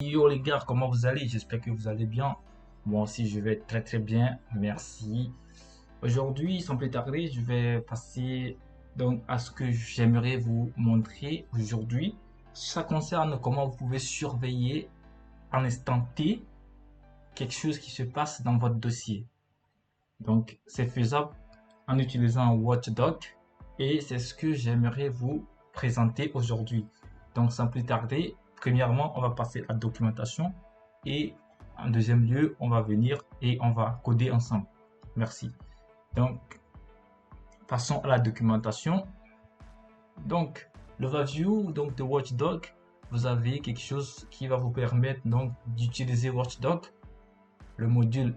Yo les gars, comment vous allez? J'espère que vous allez bien. Moi aussi, je vais très bien. Merci. Aujourd'hui, sans plus tarder, je vais passer donc à ce que j'aimerais vous montrer aujourd'hui. Ça concerne comment vous pouvez surveiller en instant T quelque chose qui se passe dans votre dossier. Donc, c'est faisable en utilisant Watchdog et c'est ce que j'aimerais vous présenter aujourd'hui. Donc, sans plus tarder, premièrement, on va passer à la documentation et en deuxième lieu, on va venir et on va coder ensemble. Merci. Donc, passons à la documentation. Donc, l'overview donc de Watchdog, vous avez quelque chose qui va vous permettre donc d'utiliser Watchdog, le module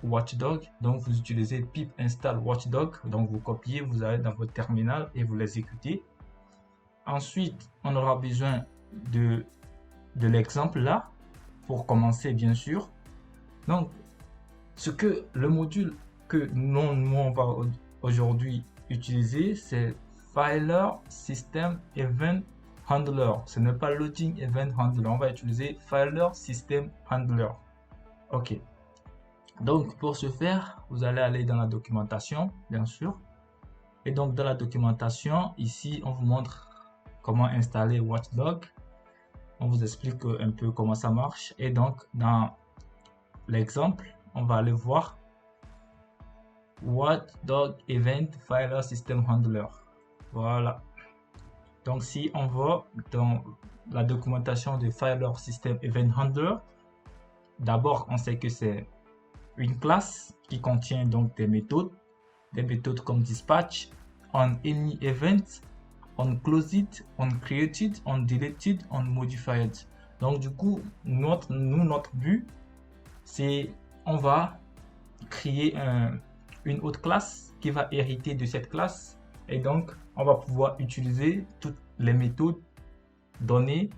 Watchdog. Donc, vous utilisez pip install Watchdog. Donc, vous copiez, vous allez dans votre terminal et vous l'exécutez. Ensuite, on aura besoin de l'exemple là pour commencer, bien sûr. Donc, ce que le module que nous on va aujourd'hui utiliser, c'est Filer System Event Handler. Ce n'est pas Loading Event Handler. On va utiliser Filer System Handler. OK. Donc, pour ce faire, vous allez aller dans la documentation, bien sûr. Et donc, dans la documentation, ici, on vous montre comment installer Watchdog. On vous explique un peu comment ça marche. Et donc, dans l'exemple, on va aller voir Watchdog Event Filer System Handler. Voilà. Donc, si on va dans la documentation de Filer System Event Handler, d'abord, on sait que c'est une classe qui contient donc des méthodes comme dispatch, on any event, on closed, on created, on deleted, on modified. Donc du coup, notre but, c'est on va créer une autre classe qui va hériter de cette classe et donc on va pouvoir utiliser toutes les méthodes données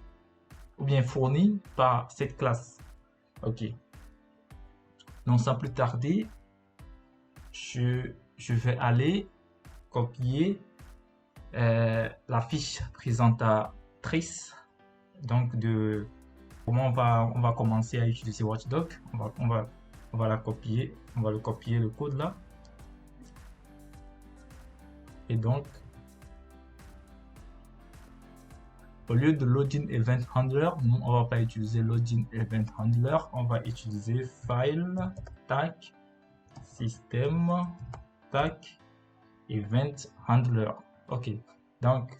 ou bien fournies par cette classe. Ok. Donc sans plus tarder, je vais aller copier la fiche présentatrice donc de comment on va commencer à utiliser Watchdog. On va la copier, on va le copier le code là. Et donc, au lieu de Login Event Handler, nous on va pas utiliser Login Event Handler, on va utiliser File, tac, System, tac, Event Handler. Ok, donc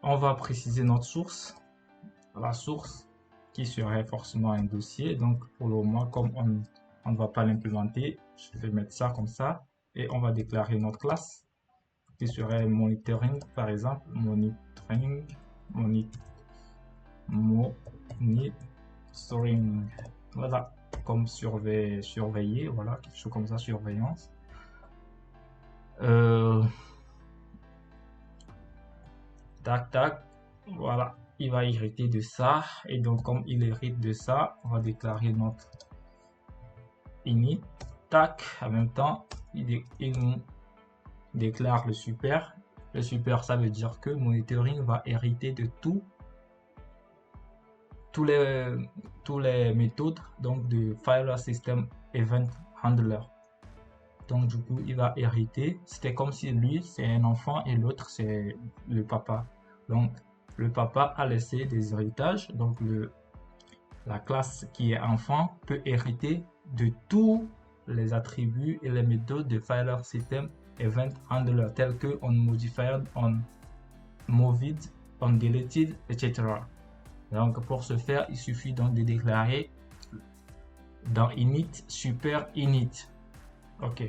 on va préciser notre source, la source qui serait forcément un dossier. Donc pour le moment, comme on ne va pas l'implémenter, je vais mettre ça comme ça et on va déclarer notre classe qui serait monitoring par exemple, monitoring. Voilà, comme surveiller, voilà, quelque chose comme ça, surveillance. Tac, tac, voilà, il va hériter de ça. Et donc, comme il hérite de ça, on va déclarer notre init. Tac, en même temps, il nous déclare le super. Le super, ça veut dire que monitoring va hériter de tous les méthodes donc de Filer System Event Handler. Donc du coup, il va hériter. C'était comme si lui, c'est un enfant et l'autre, c'est le papa. Donc, le papa a laissé des héritages. Donc, la classe qui est enfant peut hériter de tous les attributs et les méthodes de Filer System Event Handler, tels que on modified, on moved, on deleted, etc. Donc, pour ce faire, il suffit donc de déclarer dans init super init. Ok.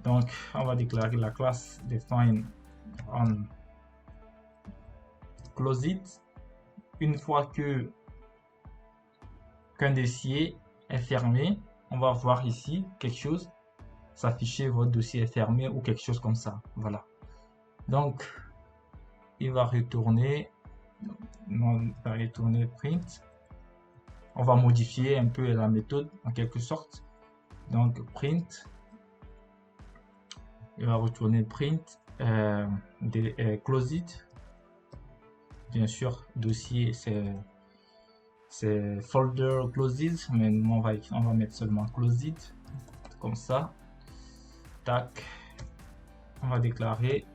Donc, on va déclarer la classe define on close it. Une fois que qu'un dossier est fermé, on va voir ici quelque chose s'afficher, votre dossier est fermé ou quelque chose comme ça. Voilà. Donc, il va retourner, print. On va modifier un peu la méthode en quelque sorte. Donc, print. Il va retourner print close it. Bien sûr, dossier, c'est c'est folder closed, mais nous on va mettre seulement closed, comme ça. Tac. On va déclarer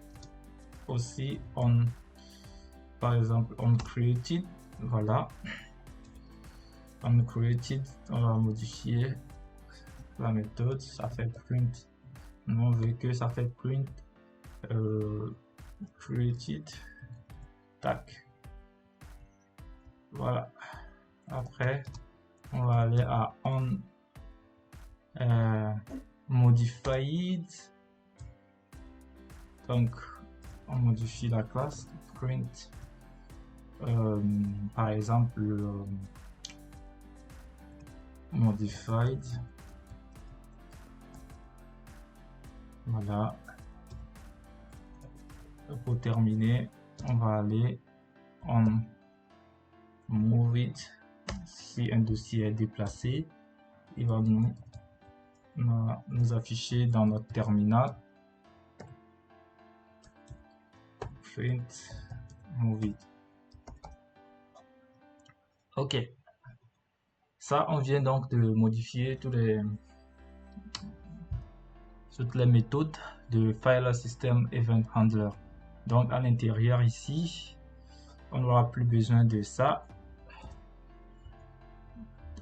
aussi on, par exemple, on created, voilà. On created, on va modifier la méthode, ça fait print. Nous on veut que ça fait print created. Tac. Voilà. Après, on va aller à on modified. Donc, on modifie la classe print. Par exemple, modified. Voilà. Pour terminer, on va aller en move it. Si un dossier est déplacé, il va nous afficher dans notre terminal print move it. Ok, ça on vient donc de modifier toutes les méthodes de File System Event Handler. Donc à l'intérieur ici, on n'aura plus besoin de ça.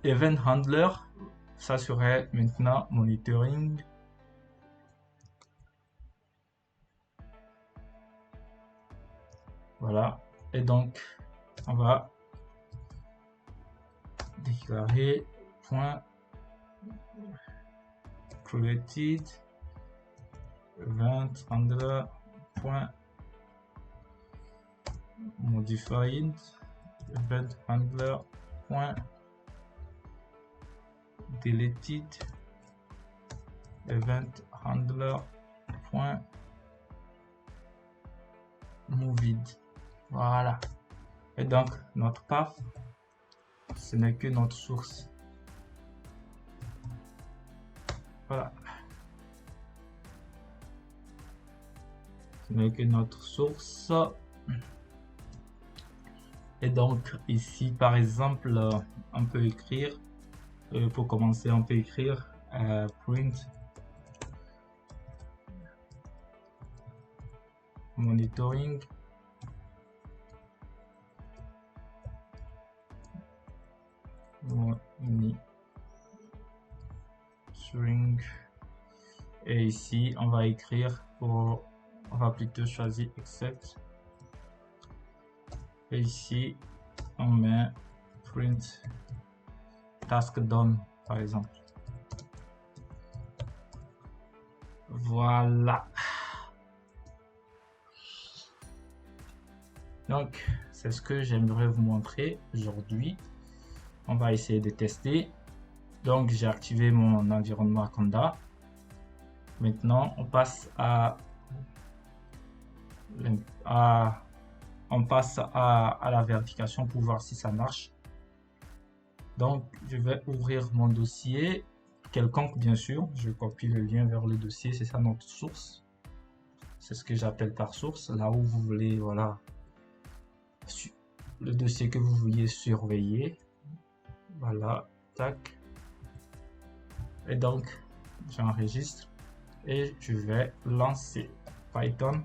Event Handler, ça serait maintenant monitoring. Voilà, et donc on va déclarer point created event handler point modified event handler point deleted event handler point moved. Voilà, et donc notre path, ce n'est que notre source. Voilà, ce n'est que notre source. Et donc ici par exemple on peut écrire, pour commencer on peut écrire print monitoring et ici on va écrire on va plutôt choisir except et ici on met print task done par exemple. Voilà, donc c'est ce que j'aimerais vous montrer aujourd'hui. On va essayer de tester. Donc j'ai activé mon environnement Conda. Maintenant on passe à la vérification pour voir si ça marche. Donc je vais ouvrir mon dossier quelconque, bien sûr. Je copie le lien vers le dossier, c'est ça notre source. C'est ce que j'appelle par source, là où vous voulez, voilà, le dossier que vous vouliez surveiller. Voilà, tac. Et donc j'enregistre et je vais lancer Python.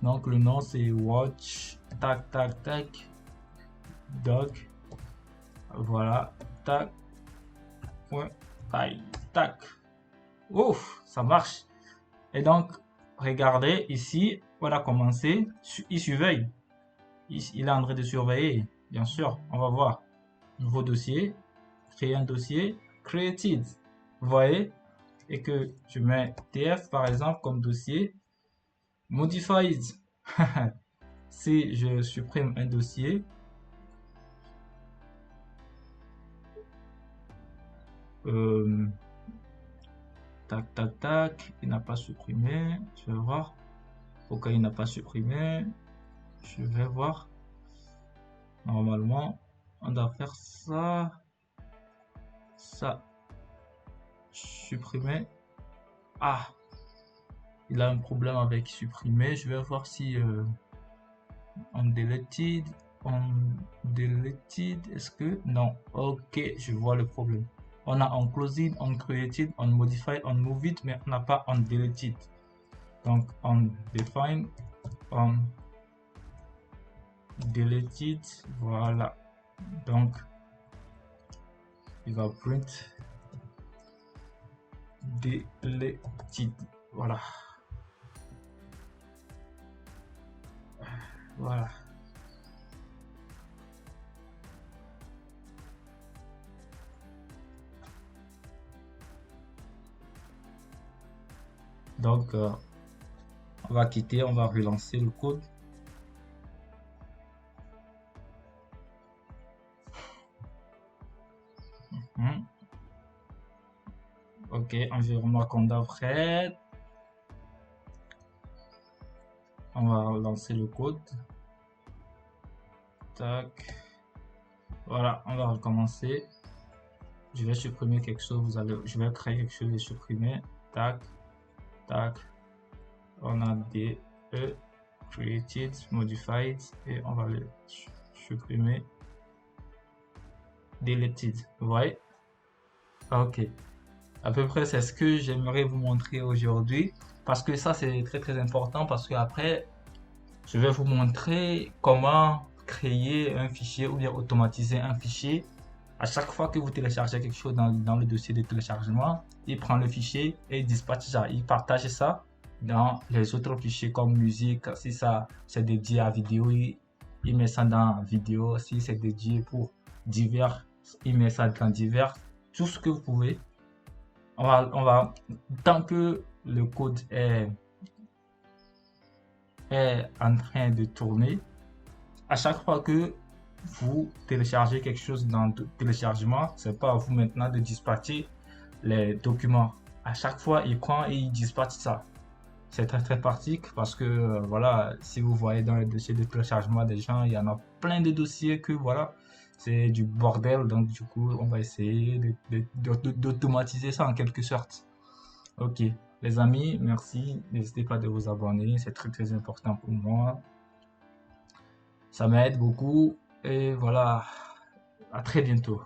Donc le nom c'est watch tac tac tac doc. Voilà, tac point tac. Ouf, ça marche. Et donc regardez ici, on a commencé, il surveille, il est en train de surveiller. Bien sûr, on va voir nouveau dossier, créer un dossier, created, vous voyez, et que je mets tf par exemple comme dossier, modified. Si je supprime un dossier, tac tac tac, il n'a pas supprimé. Je vais voir pourquoi il n'a pas supprimé. Je vais voir. Normalement on doit faire ça, supprimer. Ah, il a un problème avec supprimer. Je vais voir si on deleted, on deleted, est-ce que non? Ok, je vois le problème. On a on closed, on created, on modified, on moved, mais on n'a pas on deleted. Donc on define, on deleted, voilà. Donc il va print deleted, voilà. Voilà. Donc, on va quitter, on va relancer le code. Ok, environnement Conda Fred. On va lancer le code. Tac. Voilà, on va recommencer. Je vais supprimer quelque chose. Je vais créer quelque chose et supprimer. Tac, tac. On a des created, modified et on va le supprimer. Deleted. Vous voyez? Ok. À peu près, c'est ce que j'aimerais vous montrer aujourd'hui. Parce que ça, c'est très important. Parce que après, je vais vous montrer comment créer un fichier ou bien automatiser un fichier. À chaque fois que vous téléchargez quelque chose dans le dossier de téléchargement, il prend le fichier et il dispatche ça. Il partage ça dans les autres fichiers comme musique. Si ça c'est dédié à vidéo, il met ça dans vidéo. Si c'est dédié pour divers, il met ça dans divers. Tout ce que vous pouvez. Tant que le code est en train de tourner, à chaque fois que vous téléchargez quelque chose dans le téléchargement, c'est pas à vous maintenant de dispatcher les documents. À chaque fois, il prend et il dispatche ça. C'est très pratique parce que voilà, si vous voyez dans les dossiers de téléchargement des gens, il y en a plein de dossiers que voilà, c'est du bordel. Donc du coup, on va essayer d'automatiser ça en quelque sorte. Ok, les amis, merci. N'hésitez pas de vous abonner, c'est très important pour moi. Ça m'aide beaucoup et voilà, à très bientôt.